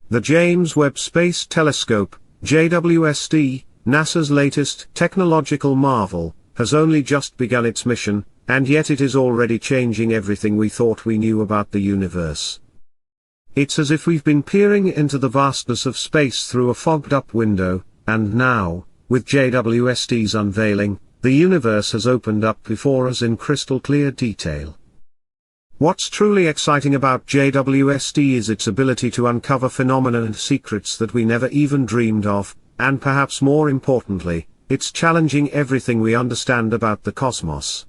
The James Webb Space Telescope, JWST, NASA's latest technological marvel, has only just begun its mission, and yet it is already changing everything we thought we knew about the universe. It's as if we've been peering into the vastness of space through a fogged-up window, and now, with JWST's unveiling, the universe has opened up before us in crystal-clear detail. What's truly exciting about JWST is its ability to uncover phenomena and secrets that we never even dreamed of, and perhaps more importantly, it's challenging everything we understand about the cosmos.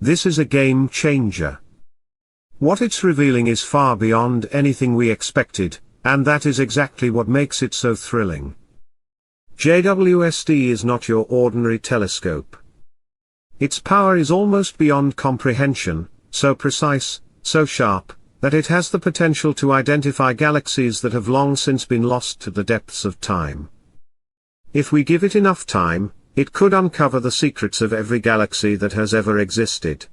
This is a game changer. What it's revealing is far beyond anything we expected, and that is exactly what makes it so thrilling. JWST is not your ordinary telescope. Its power is almost beyond comprehension, so precise, so sharp, that it has the potential to identify galaxies that have long since been lost to the depths of time. If we give it enough time, it could uncover the secrets of every galaxy that has ever existed.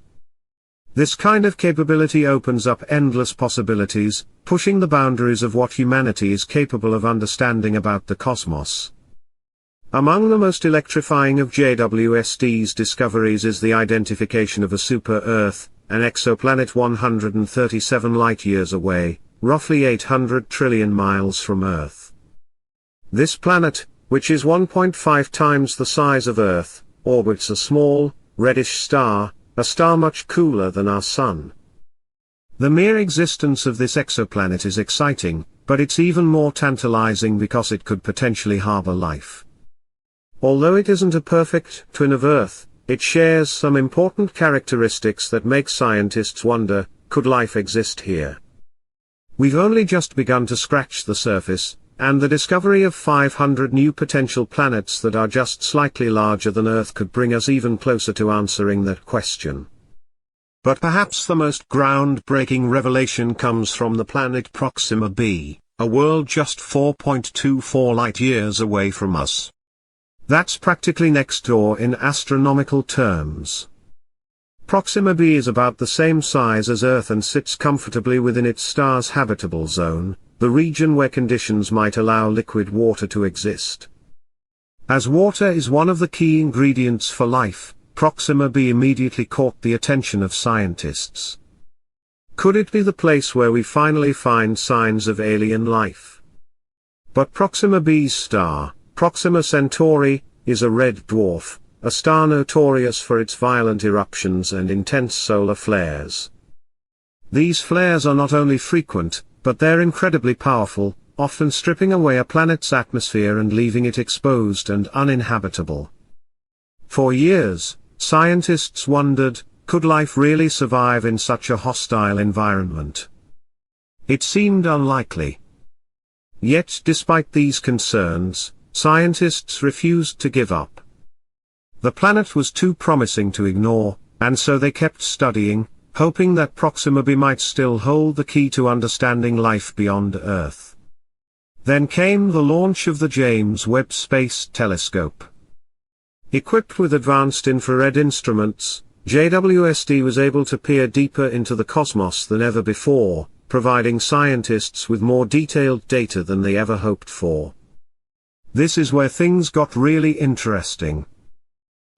This kind of capability opens up endless possibilities, pushing the boundaries of what humanity is capable of understanding about the cosmos. Among the most electrifying of JWST's discoveries is the identification of a super-Earth, an exoplanet 137 light-years away, roughly 800 trillion miles from Earth. This planet, which is 1.5 times the size of Earth, orbits a small, reddish star, a star much cooler than our Sun. The mere existence of this exoplanet is exciting, but it's even more tantalizing because it could potentially harbor life. Although it isn't a perfect twin of Earth, it shares some important characteristics that make scientists wonder, could life exist here? We've only just begun to scratch the surface, and the discovery of 500 new potential planets that are just slightly larger than Earth could bring us even closer to answering that question. But perhaps the most groundbreaking revelation comes from the planet Proxima B, a world just 4.24 light-years away from us. That's practically next door in astronomical terms. Proxima B is about the same size as Earth and sits comfortably within its star's habitable zone, the region where conditions might allow liquid water to exist. As water is one of the key ingredients for life, Proxima B immediately caught the attention of scientists. Could it be the place where we finally find signs of alien life? But Proxima B's star, Proxima Centauri, is a red dwarf, a star notorious for its violent eruptions and intense solar flares. These flares are not only frequent, but they're incredibly powerful, often stripping away a planet's atmosphere and leaving it exposed and uninhabitable. For years, scientists wondered, could life really survive in such a hostile environment? It seemed unlikely. Yet despite these concerns, scientists refused to give up. The planet was too promising to ignore, and so they kept studying, hoping that Proxima B might still hold the key to understanding life beyond Earth. Then came the launch of the James Webb Space Telescope. Equipped with advanced infrared instruments, JWST was able to peer deeper into the cosmos than ever before, providing scientists with more detailed data than they ever hoped for. This is where things got really interesting.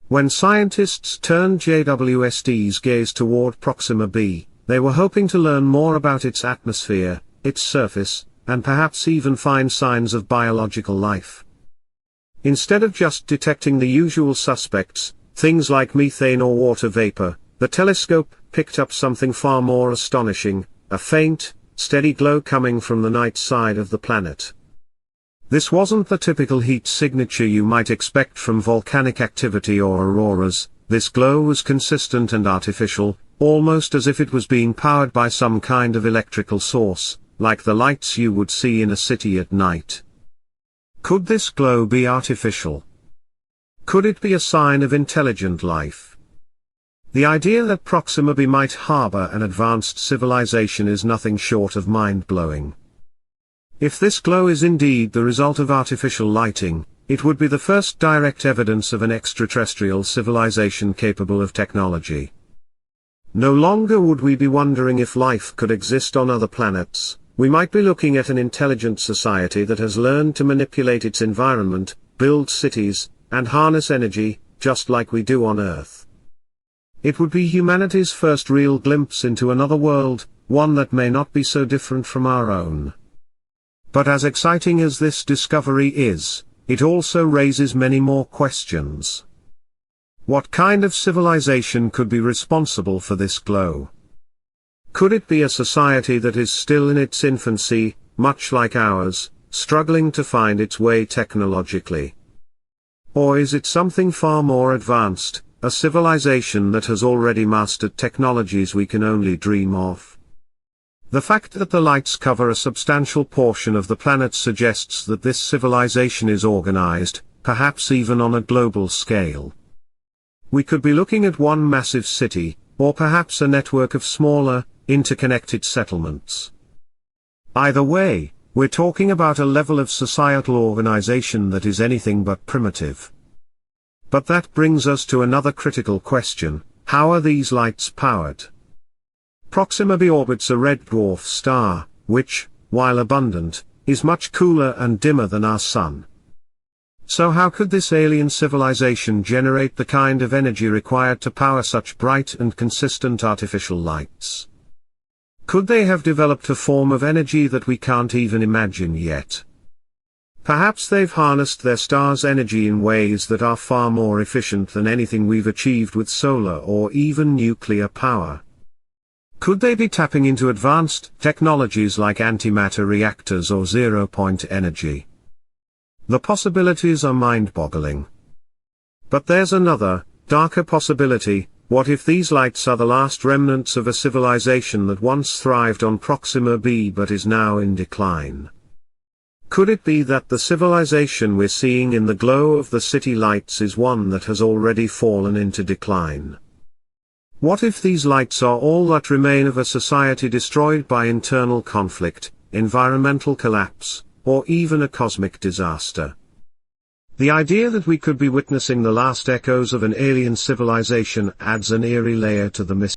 When scientists turned JWST's gaze toward Proxima B, they were hoping to learn more about its atmosphere, its surface, and perhaps even find signs of biological life. Instead of just detecting the usual suspects, things like methane or water vapor, the telescope picked up something far more astonishing, a faint, steady glow coming from the night side of the planet. This wasn't the typical heat signature you might expect from volcanic activity or auroras. This glow was consistent and artificial, almost as if it was being powered by some kind of electrical source, like the lights you would see in a city at night. Could this glow be artificial? Could it be a sign of intelligent life? The idea that Proxima B might harbor an advanced civilization is nothing short of mind-blowing. If this glow is indeed the result of artificial lighting, it would be the first direct evidence of an extraterrestrial civilization capable of technology. No longer would we be wondering if life could exist on other planets, we might be looking at an intelligent society that has learned to manipulate its environment, build cities, and harness energy, just like we do on Earth. It would be humanity's first real glimpse into another world, one that may not be so different from our own. But as exciting as this discovery is, it also raises many more questions. What kind of civilization could be responsible for this glow? Could it be a society that is still in its infancy, much like ours, struggling to find its way technologically? Or is it something far more advanced, a civilization that has already mastered technologies we can only dream of? The fact that the lights cover a substantial portion of the planet suggests that this civilization is organized, perhaps even on a global scale. We could be looking at one massive city, or perhaps a network of smaller, interconnected settlements. Either way, we're talking about a level of societal organization that is anything but primitive. But that brings us to another critical question: how are these lights powered? Proxima B orbits a red dwarf star, which, while abundant, is much cooler and dimmer than our Sun. So how could this alien civilization generate the kind of energy required to power such bright and consistent artificial lights? Could they have developed a form of energy that we can't even imagine yet? Perhaps they've harnessed their star's energy in ways that are far more efficient than anything we've achieved with solar or even nuclear power. Could they be tapping into advanced technologies like antimatter reactors or zero-point energy? The possibilities are mind-boggling. But there's another, darker possibility: what if these lights are the last remnants of a civilization that once thrived on Proxima B but is now in decline? Could it be that the civilization we're seeing in the glow of the city lights is one that has already fallen into decline? What if these lights are all that remain of a society destroyed by internal conflict, environmental collapse, or even a cosmic disaster? The idea that we could be witnessing the last echoes of an alien civilization adds an eerie layer to the mystery.